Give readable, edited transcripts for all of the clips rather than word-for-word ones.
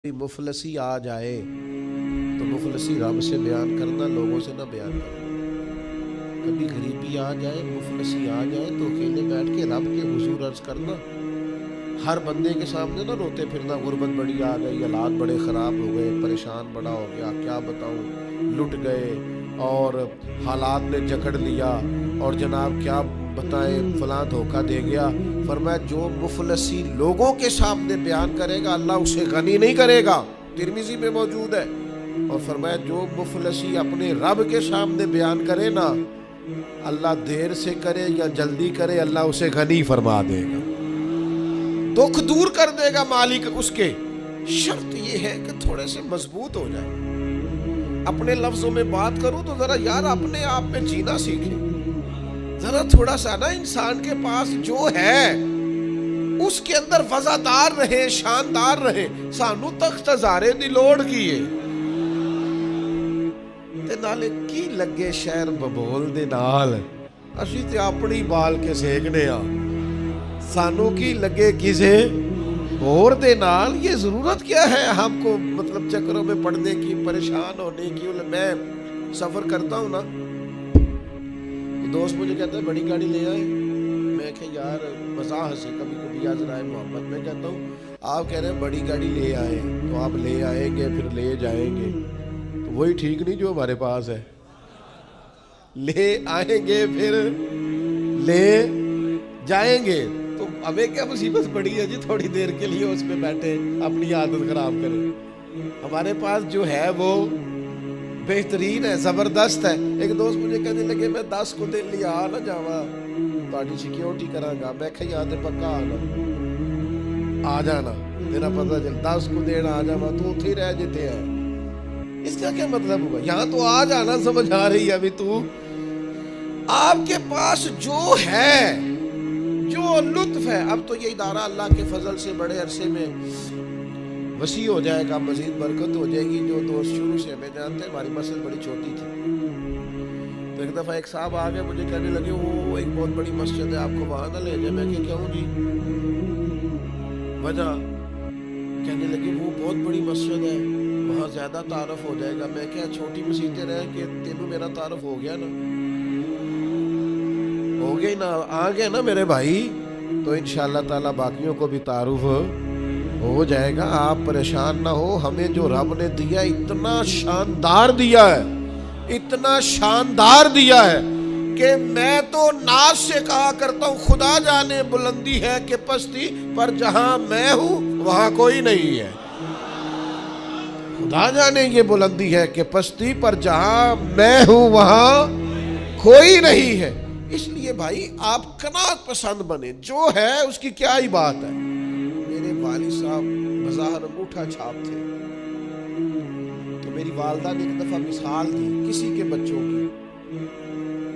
مفلسی آ جائے تو مفلسی رب سے بیان کرنا، لوگوں سے نہ بیان کرنا۔ کبھی غریبی آ جائے، مفلسی آ جائے تو اکیلے بیٹھ کے رب کے حضور عرض کرنا، ہر بندے کے سامنے نہ روتے پھرنا، غربت بڑی آ گئی، حالات بڑے خراب ہو گئے، پریشان بڑا ہو گیا، کیا بتاؤں، لٹ گئے اور حالات نے جکڑ لیا اور جناب کیا بتائیں فلاں دھوکہ دے گیا۔ فرمایا جو مفلسی لوگوں کے سامنے بیان کرے گا اللہ اسے غنی نہیں کرے گا، ترمذی میں موجود ہے۔ اور فرمایا جو مفلسی اپنے رب کے سامنے بیان کرے نا، اللہ دیر سے کرے یا جلدی کرے اللہ اسے غنی فرما دے گا، دکھ دور کر دے گا مالک اس کے۔ شرط یہ ہے کہ تھوڑے سے مضبوط ہو جائے۔ اپنے لفظوں میں بات کروں تو ذرا یار اپنے آپ میں جینا سیکھیں، ذرا تھوڑا سا نا انسان کے پاس جو ہے اس کے اندر وزادار رہے، شاندار رہے۔ سانو تخت ہزارے دی لوڑ کیے تے نالے کی لگے شہر ببول دے نال، اسی تے اپنی بال کے سیکنے آ، سانو کی لگے کسے اور دے نال۔ یہ ضرورت کیا ہے ہم کو مطلب چکروں میں پڑنے کی، پریشان ہونے کی۔ میں سفر کرتا ہوں نا، دوست مجھے کہتا ہے بڑی گاڑی لے آئے، میں کہ یار مزاح سے کبھی کبھی ذرائع محبت میں کہتا ہوں آپ کہہ رہے ہیں بڑی گاڑی لے آئے تو آپ لے آئیں گے پھر لے جائیں گے، تو وہی ٹھیک نہیں جو ہمارے پاس ہے۔ لے آئیں گے پھر لے جائیں گے، تو ہمیں کیا مصیبت پڑی ہے جی تھوڑی دیر کے لیے اس پہ بیٹھے اپنی عادت خراب کریں۔ ہمارے پاس جو ہے وہ بہترین ہے، زبردست ہے۔ ایک دوست مجھے کہنے لگے میں 10 کو دن لیا نہ جاوا تاری سیکیورٹی کرا گا، میں کہ یاد پکا آنا آ جانا، میرا پتہ چل 10 کو دن آ جاوا تو اتھے رہ جاتے ہیں۔ اس کا کیا مطلب ہوا؟ یہاں تو آ جانا سمجھ آ رہی ہے ابھی تو آپ کے پاس جو ہے، جو لطف ہے۔ اب تو یہ ادارہ اللہ کے فضل سے بڑے عرصے میں وسیع ہو جائے گا، مزید برکت ہو جائے گی۔ جو دوست شروع سے ہمیں جانتے ہیں، ہماری مسجد بڑی چھوٹی تھی، تو ایک دفعہ ایک صاحب آگے مجھے کہنے لگے وہ ایک بہت بڑی مسجد ہے آپ کو وہاں نہ لے جائے۔ میں کہ کیوں جی؟ وجہ کہنے لگے وہ بہت بڑی مسجد ہے، وہاں زیادہ تعارف ہو جائے گا۔ میں کیا چھوٹی مسجدیں رہ کے تینوں میرا تعارف ہو گیا نا، ہو گیا نا، آ گیا نا میرے بھائی، تو انشاءاللہ تعالی باقیوں کو بھی تعارف ہو جائے گا۔ آپ پریشان نہ ہو، ہمیں جو رب نے دیا اتنا شاندار دیا ہے، اتنا شاندار دیا ہے کہ میں تو ناز سے کہا کرتا ہوں خدا جانے بلندی ہے کہ پستی، پر جہاں میں ہوں وہاں کوئی نہیں ہے۔ خدا جانے یہ بلندی ہے کہ پستی، پر جہاں میں ہوں وہاں کوئی نہیں ہے۔ اس لیے بھائی آپ قناعت پسند بنے، جو ہے اس کی کیا ہی بات ہے۔ میرے والد صاحب بظاہر انگوٹھا چھاپ تھے، تو میری والدہ نے ایک دفعہ مثال دی کسی کے بچوں کی،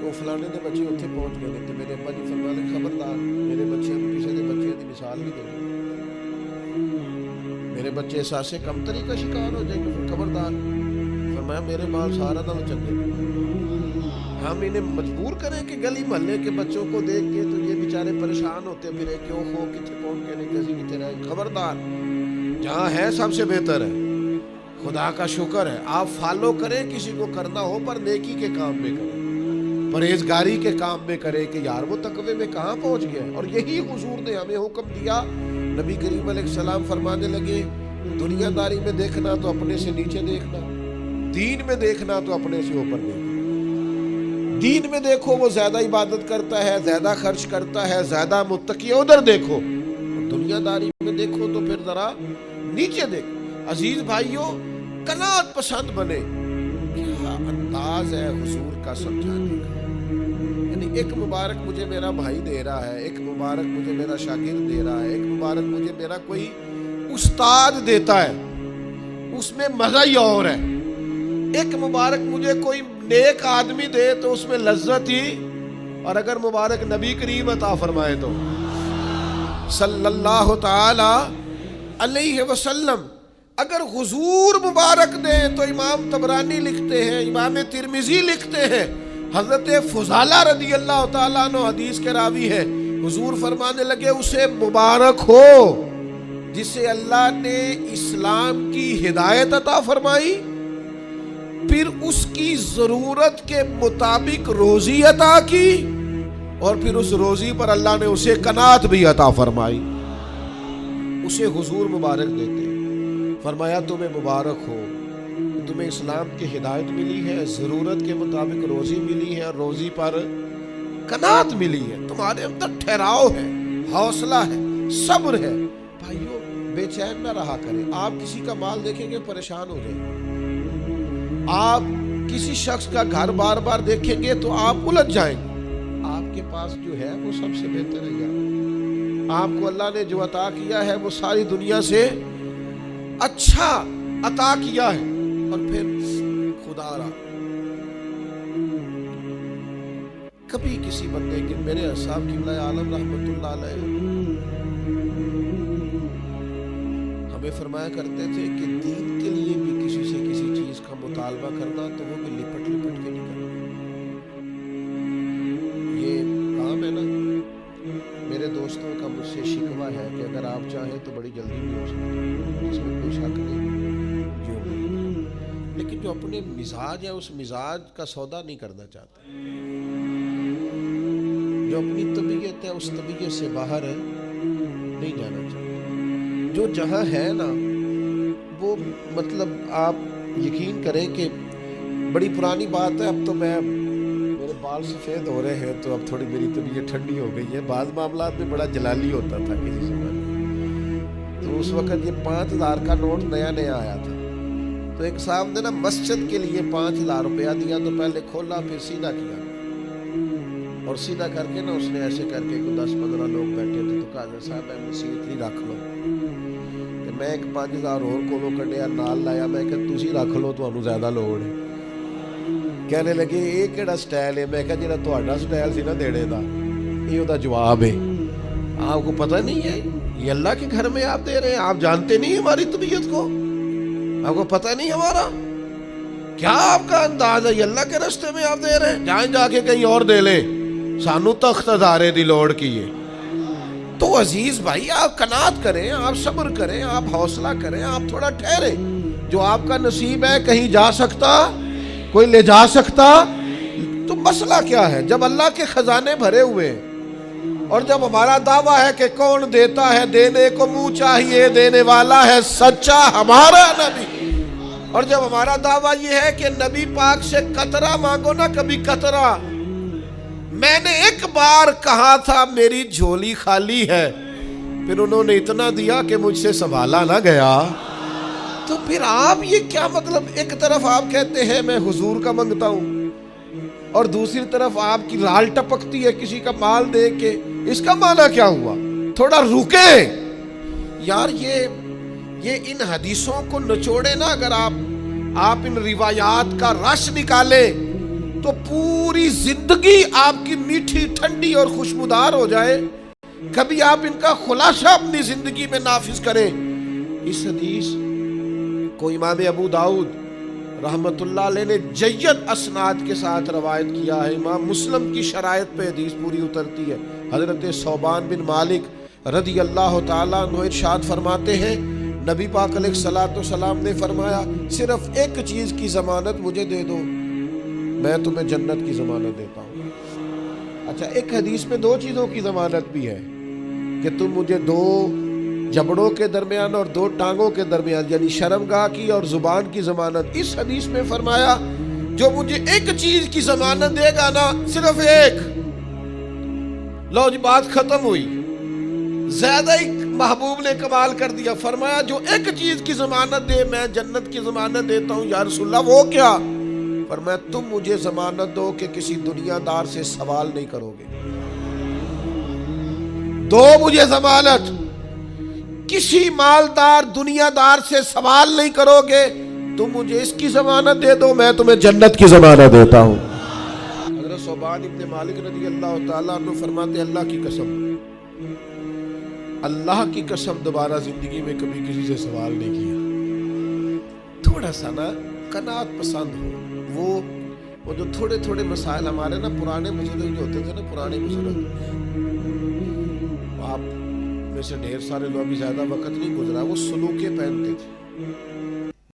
تو فلانے دے بچے اتنے پہنچ گئے تھے، میرے ابا جی فرمانے خبردار میرے بچے کسی دے بچے کی مثال نہیں دے، میرے بچے احساس کمتری کا شکار ہو جائے گے، خبردار۔ فرمایا میرے مال سارا نہ چنگے، ہم انہیں مجبور کریں کہ گلی محلے کے بچوں کو دیکھ کے تو یہ بیچارے پریشان ہوتے پھرے کہ اوہ ہو کتنے پہنچ کے نہیں کسی کتنے رہے۔ خبردار، جہاں ہے سب سے بہتر ہے، خدا کا شکر ہے۔ آپ فالو کریں، کسی کو کرنا ہو پر نیکی کے کام میں کریں، پرہیزگاری کے کام میں کریں کہ یار وہ تقوی میں کہاں پہنچ گیا۔ اور یہی حضور نے ہمیں حکم دیا۔ نبی کریم علیہ السلام فرمانے لگے دنیا داری میں دیکھنا تو اپنے سے نیچے دیکھنا، دین میں دیکھنا تو اپنے سے اوپر دیکھنا۔ دین میں دیکھو وہ زیادہ عبادت کرتا ہے، زیادہ خرچ کرتا ہے، زیادہ متقی ہے، ادھر دیکھو۔ دنیا داری میں دیکھو تو پھر ذرا نیچے دیکھو۔ عزیز بھائیوں، قناعت پسند بنے۔ کیا انداز ہے حضور کا سمجھانے کا، یعنی ایک مبارک مجھے میرا بھائی دے رہا ہے، ایک مبارک مجھے میرا شاگرد دے رہا ہے، ایک مبارک مجھے میرا کوئی استاد دیتا ہے، اس میں مزہ ہی اور ہے۔ ایک مبارک مجھے کوئی نیک آدمی دے تو اس میں لذت ہی، اور اگر مبارک نبی کریم عطا فرمائے تو صلی اللہ تعالی علیہ وسلم، اگر حضور مبارک دے تو امام طبرانی لکھتے ہیں، امام ترمذی لکھتے ہیں، حضرت فضالہ رضی اللہ تعالیٰ عنہ حدیث کے راوی ہے، حضور فرمانے لگے اسے مبارک ہو جسے اللہ نے اسلام کی ہدایت عطا فرمائی، پھر اس کی ضرورت کے مطابق روزی عطا کی، اور پھر اس روزی پر اللہ نے اسے قناعت بھی عطا فرمائی، اسے حضور مبارک دیتے، فرمایا تمہیں مبارک ہو، تمہیں اسلام کی ہدایت ملی ہے، ضرورت کے مطابق روزی ملی ہے، اور روزی پر قناعت ملی ہے، تمہارے اندر ٹھہراؤ ہے، حوصلہ ہے، صبر ہے۔ بھائیو بے چین نہ رہا کریں، آپ کسی کا مال دیکھیں گے پریشان ہو جائیں گے، آپ کسی شخص کا گھر بار بار دیکھیں گے تو آپ الجھ جائیں گے، آپ کے پاس جو ہے وہ سب سے بہتر ہے یار، آپ کو اللہ نے جو عطا کیا ہے وہ ساری دنیا سے اچھا عطا کیا ہے۔ اور پھر خدا را کبھی کسی بندے کے، میرے صاحب قبلہ عالم رحمت اللہ علیہ ہمیں فرمایا کرتے تھے کہ دین کے لیے بھی کسی سے کسی چیز کا مطالبہ کرنا تو وہ بھی لپٹ لپٹ کے نہیں کرنا، یہ کام ہے نا۔ میرے دوستوں کا مجھ سے شکوہ ہے کہ اگر آپ چاہیں تو بڑی جلدی بھی ہو سکتا ہے، اس میں کوئی شک نہیں، لیکن جو اپنے مزاج ہے اس مزاج کا سودا نہیں کرنا چاہتا، جو اپنی طبیعت ہے اس طبیعت سے باہر نہیں جانا چاہتا، جو جہاں ہے نا وہ مطلب آپ یقین کریں کہ بڑی پرانی بات ہے، اب تو میرے بال سفید ہو رہے ہیں تو اب تھوڑی میری طبیعت ٹھنڈی ہو گئی ہے، بعض معاملات میں بڑا جلالی ہوتا تھا کسی زمانے، تو اس وقت یہ 5,000 کا نوٹ نیا نیا آیا تھا، تو ایک صاحب نے نا مسجد کے لیے 5,000 روپیہ دیا، تو پہلے کھولا پھر سیدھا کیا، اور سیدھا کر کے نا اس نے ایسے کر کے 10-15 لوگ بیٹھے تھے، تو کہا صاحب میں مسیت نہیں رکھ لو، تو میں ایک 5,000 اور کولو کڈیا نال لایا، میں کہ تسی رکھ لو تو انہوں زیادہ لوڑ ہے، کہنے لگے یہ کیڑا سٹائل ہے، میں کہا جیڑا تہاڈا سٹائل سی نا دینے دا یہ دا جواب ہے، آپ کو پتہ نہیں ہے یہ اللہ کے گھر میں آپ دے رہے ہیں، آپ جانتے نہیں ہماری طبیعت کو، آپ کو پتہ نہیں ہمارا کیا آپ کا انداز ہے، یہ اللہ کے رستے میں آپ دے رہے ہیں، جائیں جا کے کہیں اور دے لیں، سانو تخت ادارے دی لوڑ کیے۔ تو عزیز بھائی آپ قناعت کریں، آپ صبر کریں، آپ حوصلہ کریں، آپ تھوڑا ٹھہریں، جو آپ کا نصیب ہے کہیں جا سکتا، کوئی لے جا سکتا، تو مسئلہ کیا ہے؟ جب اللہ کے خزانے بھرے ہوئے ہیں، اور جب ہمارا دعویٰ ہے کہ کون دیتا ہے، دینے کو منہ چاہیے، دینے والا ہے سچا ہمارا نبی، اور جب ہمارا دعویٰ یہ ہے کہ نبی پاک سے قطرہ مانگو نہ کبھی قطرہ، میں نے ایک بار کہا تھا میری جھولی خالی ہے، پھر انہوں نے اتنا دیا کہ مجھ سے سنبھالا نہ گیا، تو پھر آپ یہ کیا مطلب؟ ایک طرف آپ کہتے ہیں میں حضور کا منگتا ہوں، اور دوسری طرف آپ کی رال ٹپکتی ہے کسی کا مال دے کے، اس کا معنی کیا ہوا؟ تھوڑا رکیں یار، یہ ان حدیثوں کو نچوڑے نا، اگر آپ ان روایات کا رس نکالے تو پوری زندگی آپ کی میٹھی ٹھنڈی اور خوشبودار ہو جائے۔ کبھی آپ ان کا خلاصہ اپنی زندگی میں نافذ کریں۔ اس حدیث کو امام ابو داؤد رحمت اللہ علیہ نے جید اسناد کے ساتھ روایت کیا ہے، امام مسلم کی شرائط پہ حدیث پوری اترتی ہے۔ حضرت ثوبان بن مالک رضی اللہ تعالیٰ عنہ ارشاد فرماتے ہیں، نبی پاک علیہ الصلوۃ والسلام نے فرمایا صرف ایک چیز کی ضمانت مجھے دے دو، میں تمہیں جنت کی ضمانت دیتا ہوں۔ اچھا، ایک حدیث میں 2 چیزوں کی ضمانت بھی ہے کہ تم مجھے 2 جبڑوں کے درمیان اور 2 ٹانگوں کے درمیان، یعنی شرمگاہ کی اور زبان کی ضمانت۔ اس حدیث میں فرمایا جو مجھے ایک چیز کی ضمانت دے گا نا، صرف ایک، لو جی بات ختم ہوئی۔ زیادہ ہی محبوب نے کمال کر دیا، فرمایا جو ایک چیز کی ضمانت دے میں جنت کی ضمانت دیتا ہوں۔ یا رسول اللہ وہ کیا؟ فرمایا تم مجھے ضمانت دو کہ کسی دنیا دار سے سوال نہیں کرو گے، دو مجھے ضمانت، کسی مالدار دنیا دار سے سوال نہیں کرو گے، تم مجھے اس کی ضمانت دے دو، میں تمہیں جنت کی ضمانت دیتا ہوں۔ حضرت ثوبان ابن مالک رضی اللہ تعالیٰ عنہ فرماتے اللہ کی قسم، اللہ کی قسم دوبارہ زندگی میں کبھی کسی سے سوال نہیں کیا۔ تھوڑا سا نا قناعت پسند ہو، وہ جو تھوڑے تھوڑے مسائل ہمارے نا پرانے بزرگ جو ہوتے تھے نا، پرانے بزرگ، آپ میں سے ڈھیر سارے لوگ، ابھی زیادہ وقت نہیں گزرا، وہ سلوکے پہنتے تھے،